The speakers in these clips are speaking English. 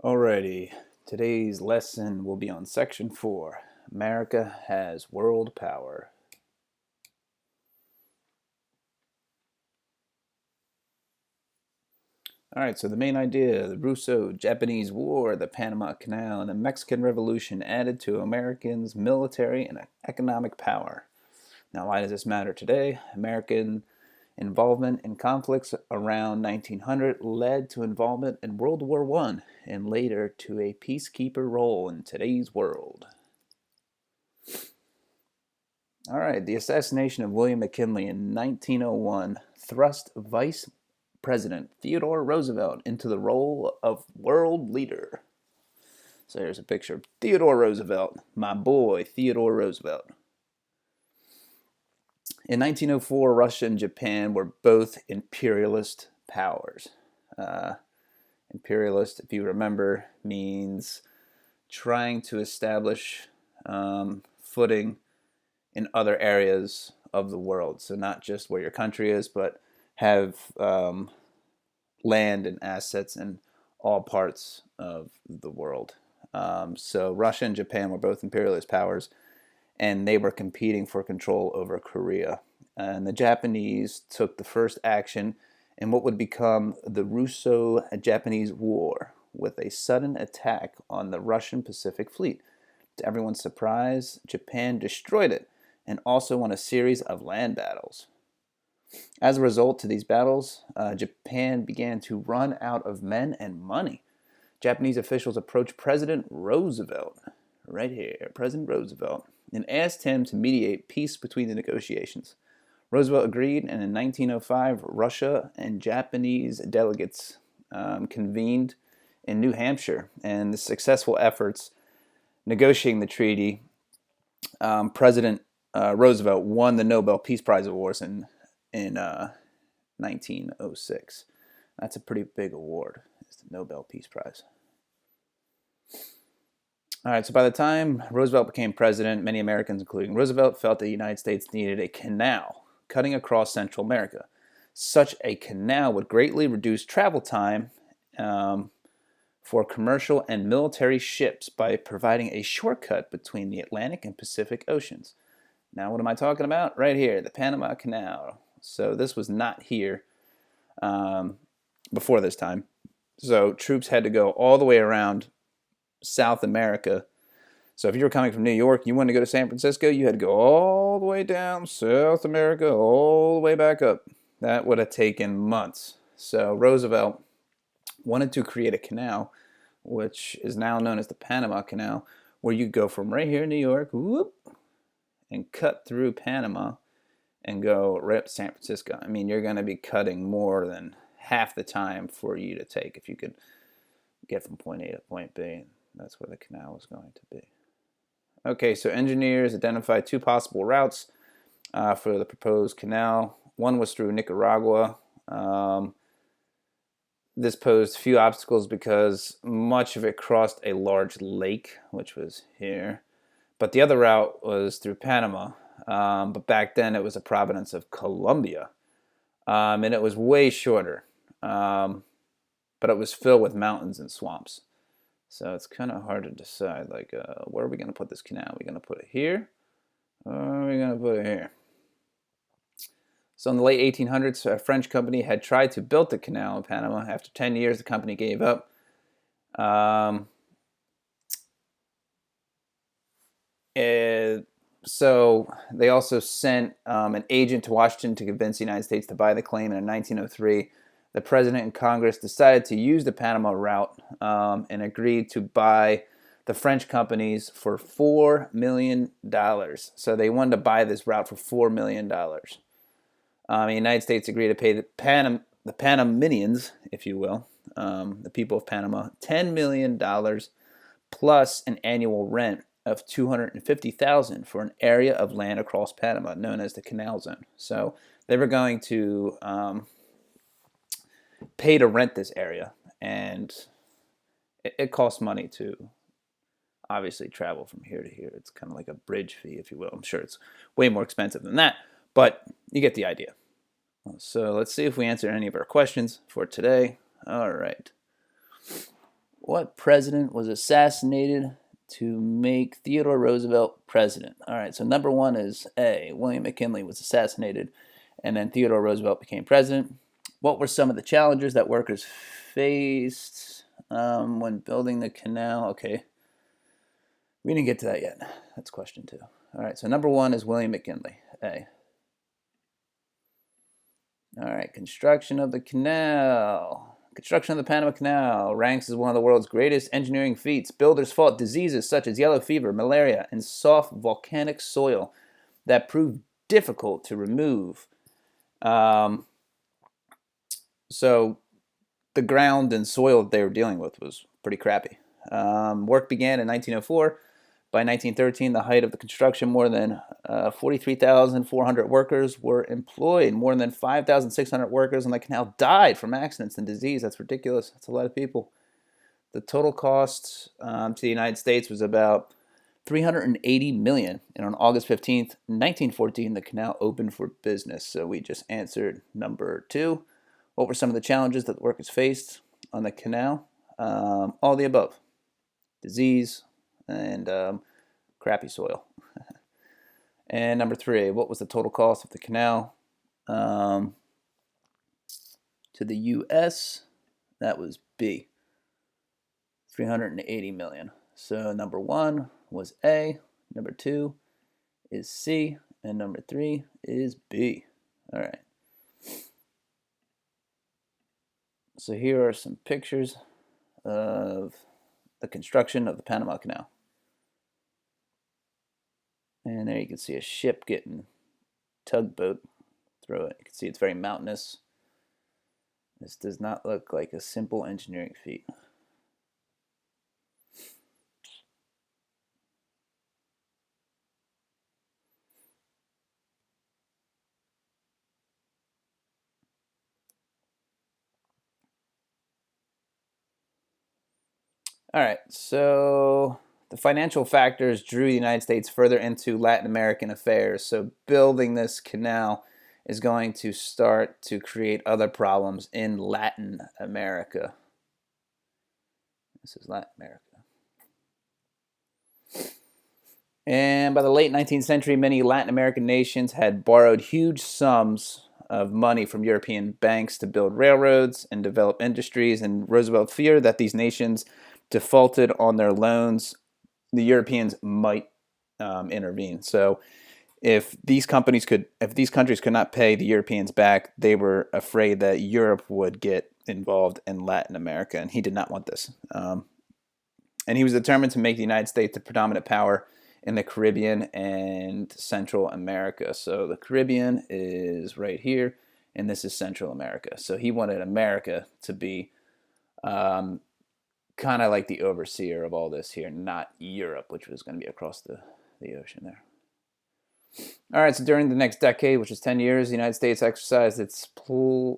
Alrighty, today's lesson will be on Section 4. America has world power. Alright, so the main idea, the Russo-Japanese War, the Panama Canal, and the Mexican Revolution added to Americans' military and economic power. Now, why does this matter today? American involvement in conflicts around 1900 led to involvement in World War I and later to a peacekeeper role in today's world. All right, the assassination of William McKinley in 1901 thrust Vice President Theodore Roosevelt into the role of world leader. So here's a picture of Theodore Roosevelt, my boy Theodore Roosevelt. In 1904, Russia and Japan were both imperialist powers. Imperialist, if you remember, means trying to establish footing in other areas of the world. So not just where your country is, but have land and assets in all parts of the world. So Russia and Japan were both imperialist powers, and they were competing for control over Korea. And the Japanese took the first action in what would become the Russo-Japanese War with a sudden attack on the Russian Pacific Fleet. To everyone's surprise, Japan destroyed it and also won a series of land battles. As a result of these battles, Japan began to run out of men and money. Japanese officials approached President Roosevelt, right here, President Roosevelt, and asked him to mediate peace between the negotiations. Roosevelt agreed, and in 1905, Russia and Japanese delegates convened in New Hampshire, and the successful efforts negotiating the treaty, President Roosevelt won the Nobel Peace Prize Awards in 1906. That's a pretty big award. It's the Nobel Peace Prize. All right, so by the time Roosevelt became president, many Americans, including Roosevelt, felt the United States needed a canal cutting across Central America. Such a canal would greatly reduce travel time for commercial and military ships by providing a shortcut between the Atlantic and Pacific Oceans. Now, what am I talking about? Right here, the Panama Canal. So this was not here before this time. So troops had to go all the way around South America. So if you were coming from New York, you wanted to go to San Francisco, you had to go all the way down South America, all the way back up. That would have taken months. So Roosevelt wanted to create a canal, which is now known as the Panama Canal, where you go from right here in New York, whoop, and cut through Panama and go right up to San Francisco. I mean, you're going to be cutting more than half the time for you to take if you could get from point A to point B. That's where the canal was going to be. Okay, so engineers identified two possible routes for the proposed canal. One was through Nicaragua. This posed few obstacles because much of it crossed a large lake, which was here. But the other route was through Panama. But back then it was a province of Colombia. And it was way shorter. But it was filled with mountains and swamps. So it's kind of hard to decide, like, where are we going to put this canal? Are we going to put it here? Or are we going to put it here? So in the late 1800s, a French company had tried to build the canal in Panama. After 10 years, the company gave up. So they also sent an agent to Washington to convince the United States to buy the claim. And in 1903, the president and Congress decided to use the Panama route and agreed to buy the French companies for $4 million. So they wanted to buy this route for $4 million. The United States agreed to pay the Panamanians, if you will, the people of Panama, $10 million plus an annual rent of $250,000 for an area of land across Panama known as the Canal Zone. So they were going to pay to rent this area, and it costs money to obviously travel from here to here. It's kind of like a bridge fee, if you will. I'm sure it's way more expensive than that, but you get the idea. So let's see if we answer any of our questions for today. All right. What president was assassinated to make Theodore Roosevelt president? All right, so number one is A. William McKinley was assassinated, and then Theodore Roosevelt became president. What were some of the challenges that workers faced when building the canal? Okay, we didn't get to that yet. That's question two. All right, so number one is William McKinley, A. All right, construction of the canal. Construction of the Panama Canal ranks as one of the world's greatest engineering feats. Builders fought diseases such as yellow fever, malaria, and soft volcanic soil that proved difficult to remove. So the ground and soil that they were dealing with was pretty crappy. Work began in 1904. By 1913, the height of the construction, more than 43,400 workers were employed. More than 5,600 workers on the canal died from accidents and disease. That's ridiculous. That's a lot of people. The total cost to the United States was about $380 million. And on August 15th, 1914, the canal opened for business. So we just answered number two. What were some of the challenges that the workers faced on the canal? All the above. Disease and crappy soil. And number three, what was the total cost of the canal to the U.S.? That was B, $380 million. So number one was A, number two is C, and number three is B. All right. So here are some pictures of the construction of the Panama Canal. And there you can see a ship getting tugboat through it. You can see it's very mountainous. This does not look like a simple engineering feat. All right, so the financial factors drew the United States further into Latin American affairs. So building this canal is going to start to create other problems in Latin America. This is Latin America. And by the late 19th century, many Latin American nations had borrowed huge sums of money from European banks to build railroads and develop industries. And Roosevelt feared that these nations defaulted on their loans, the Europeans might intervene. So if these countries could not pay the Europeans back, they were afraid that Europe would get involved in Latin America, and he did not want this. And he was determined to make the United States the predominant power in the Caribbean and Central America. So the Caribbean is right here, and this is Central America. So he wanted America to be kind of like the overseer of all this here, not Europe, which was going to be across the ocean there. All right, so during the next decade, which is 10 years, the United States exercised its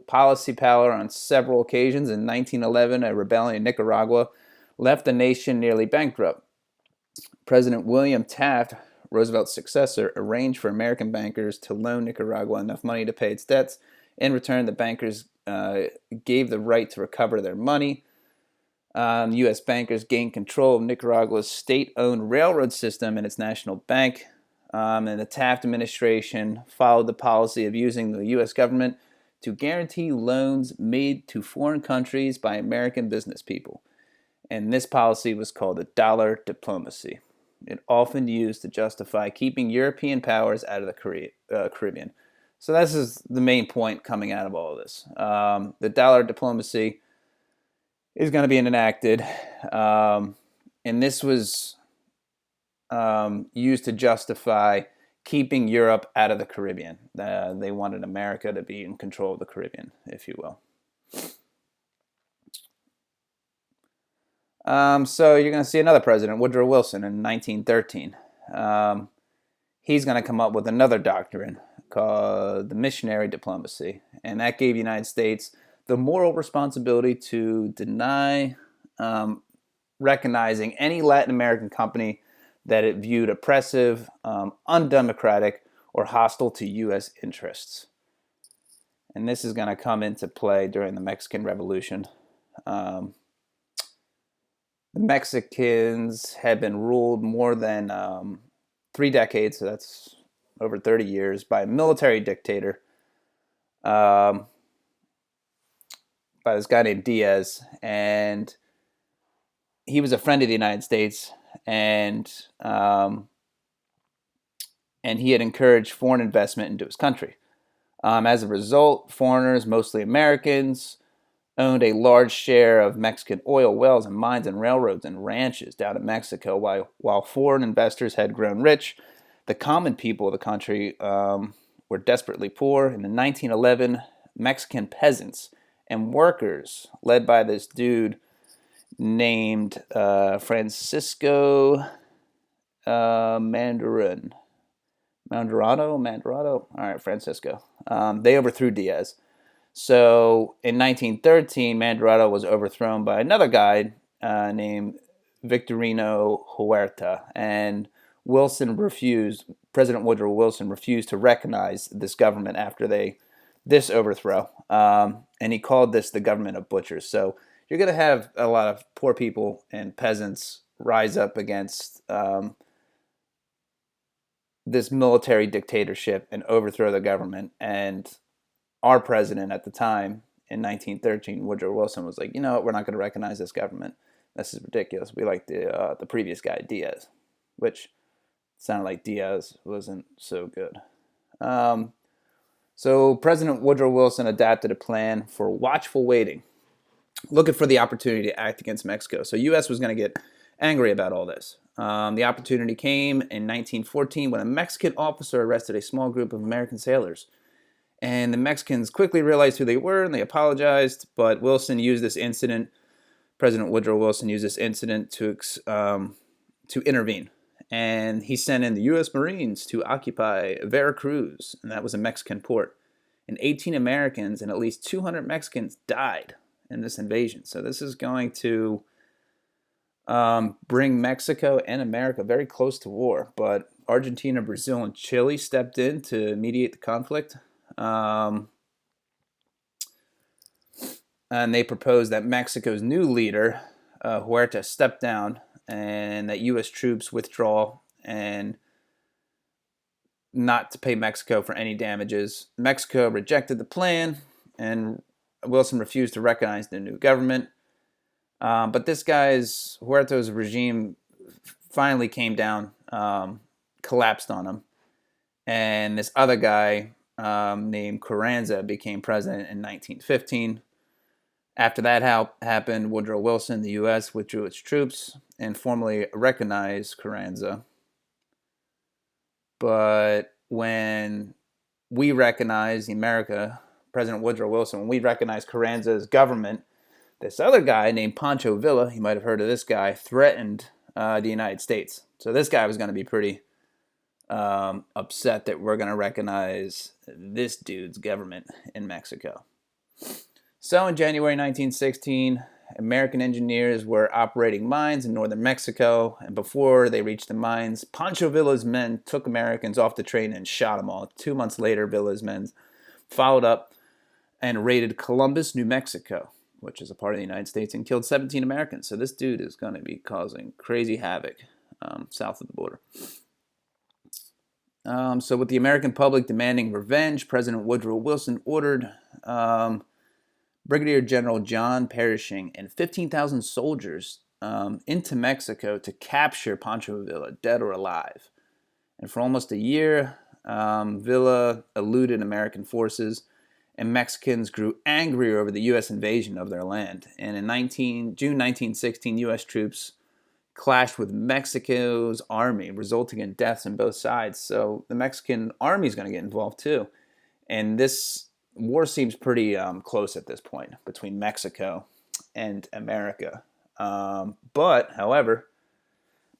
policy power on several occasions. In 1911, a rebellion in Nicaragua left the nation nearly bankrupt. President William Taft, Roosevelt's successor, arranged for American bankers to loan Nicaragua enough money to pay its debts. In return, the bankers gave the right to recover their money. U.S. bankers gained control of Nicaragua's state-owned railroad system and its national bank. And the Taft administration followed the policy of using the U.S. government to guarantee loans made to foreign countries by American business people. And this policy was called the dollar diplomacy. It often used to justify keeping European powers out of the Caribbean. So this is the main point coming out of all of this. The dollar diplomacy is going to be enacted, and this was used to justify keeping Europe out of the Caribbean. They wanted America to be in control of the Caribbean, if you will. So you're going to see another president, Woodrow Wilson, in 1913. He's going to come up with another doctrine called the missionary diplomacy, and that gave the United States the moral responsibility to deny recognizing any Latin American company that it viewed oppressive, undemocratic, or hostile to U.S. interests. And this is going to come into play during the Mexican Revolution. The Mexicans had been ruled more than 3 decades, so that's over 30 years, by a military dictator, um, by this guy named Diaz. And he was a friend of the United States, and um, and he had encouraged foreign investment into his country. As a result, foreigners, mostly Americans, owned a large share of Mexican oil wells and mines and railroads and ranches down in Mexico. While foreign investors had grown rich, the common people of the country were desperately poor. In the 1911, Mexican peasants and workers, led by this dude named Francisco Mandarano. All right, Francisco. They overthrew Diaz. So in 1913, Mandarano was overthrown by another guy named Victorino Huerta, and President Woodrow Wilson refused to recognize this government after this overthrow, and he called this the government of butchers. So you're going to have a lot of poor people and peasants rise up against this military dictatorship and overthrow the government. And our president at the time in 1913, Woodrow Wilson, was like, you know what, we're not going to recognize this government. This is ridiculous. We like the previous guy, Diaz, which sounded like Diaz wasn't so good. So President Woodrow Wilson adapted a plan for watchful waiting, looking for the opportunity to act against Mexico. So U.S. was going to get angry about all this. The opportunity came in 1914 when a Mexican officer arrested a small group of American sailors. And the Mexicans quickly realized who they were, and they apologized. But President Woodrow Wilson used this incident to intervene. And he sent in the U.S. Marines to occupy Veracruz, and that was a Mexican port. And 18 Americans and at least 200 Mexicans died in this invasion. So this is going to bring Mexico and America very close to war. But Argentina, Brazil, and Chile stepped in to mediate the conflict. And they proposed that Mexico's new leader, Huerta, step down and that U.S. troops withdraw and not to pay Mexico for any damages. Mexico rejected the plan, and Wilson refused to recognize the new government. But Huerta's regime finally came down, collapsed on him. And this other guy named Carranza became president in 1915. After that happened, Woodrow Wilson, the U.S., withdrew its troops and formally recognized Carranza. But when we recognized President Woodrow Wilson, when we recognized Carranza's government, this other guy named Pancho Villa, you might have heard of this guy, threatened the United States. So this guy was going to be pretty upset that we're going to recognize this dude's government in Mexico. So in January 1916, American engineers were operating mines in northern Mexico, and before they reached the mines, Pancho Villa's men took Americans off the train and shot them all. 2 months later, Villa's men followed up and raided Columbus, New Mexico, which is a part of the United States, and killed 17 Americans. So this dude is going to be causing crazy havoc south of the border. So with the American public demanding revenge, President Woodrow Wilson ordered Brigadier General John Pershing and 15,000 soldiers into Mexico to capture Pancho Villa, dead or alive. And for almost a year, Villa eluded American forces, and Mexicans grew angry over the U.S. invasion of their land. And in June 1916, U.S. troops clashed with Mexico's army, resulting in deaths on both sides. So the Mexican army is going to get involved too. And this war seems pretty close at this point between Mexico and America. However,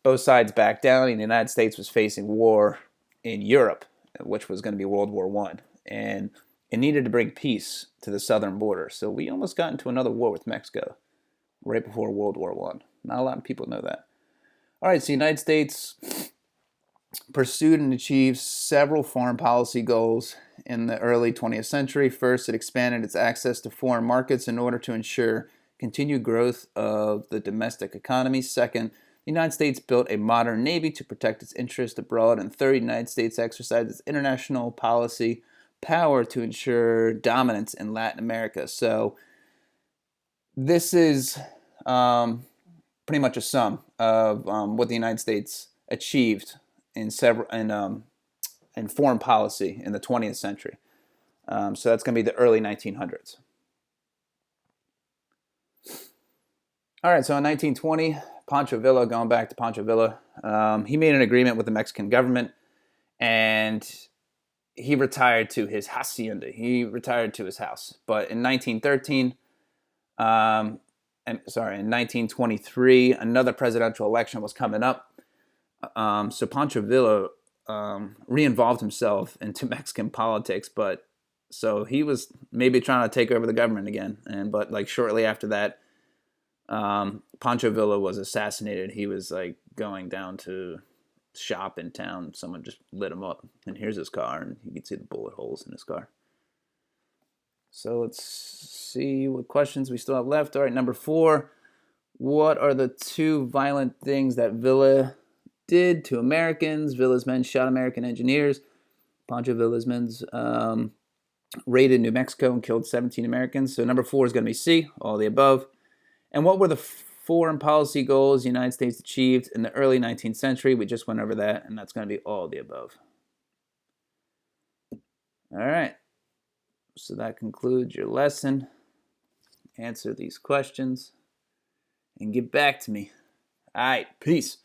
both sides backed down, and the United States was facing war in Europe, which was going to be World War I. And it needed to bring peace to the southern border. So we almost got into another war with Mexico right before World War I. Not a lot of people know that. All right, so the United States pursued and achieved several foreign policy goals in the early 20th century. First, it expanded its access to foreign markets in order to ensure continued growth of the domestic economy. Second, the United States built a modern navy to protect its interests abroad. And third, the United States exercised its international policy power to ensure dominance in Latin America. So this is pretty much a sum of what the United States achieved in foreign policy in the 20th century. So that's going to be the early 1900s. All right, so in 1920, Pancho Villa, going back to Pancho Villa, he made an agreement with the Mexican government, and he retired to his hacienda. He retired to his house. But in 1913, in 1923, another presidential election was coming up. So Pancho Villa re-involved himself into Mexican politics, but so he was maybe trying to take over the government again. But like shortly after that, Pancho Villa was assassinated. He was like going down to shop in town. Someone just lit him up, and here's his car, and you can see the bullet holes in his car. So let's see what questions we still have left. All right, number 4. What are the 2 violent things that Villa did to Americans? Villa's men shot American engineers. Pancho Villa's men raided New Mexico and killed 17 Americans. So number 4 is going to be C, all the above. And what were the foreign policy goals the United States achieved in the early 19th century? We just went over that, and that's going to be all the above. All right. So that concludes your lesson. Answer these questions and get back to me. All right. Peace.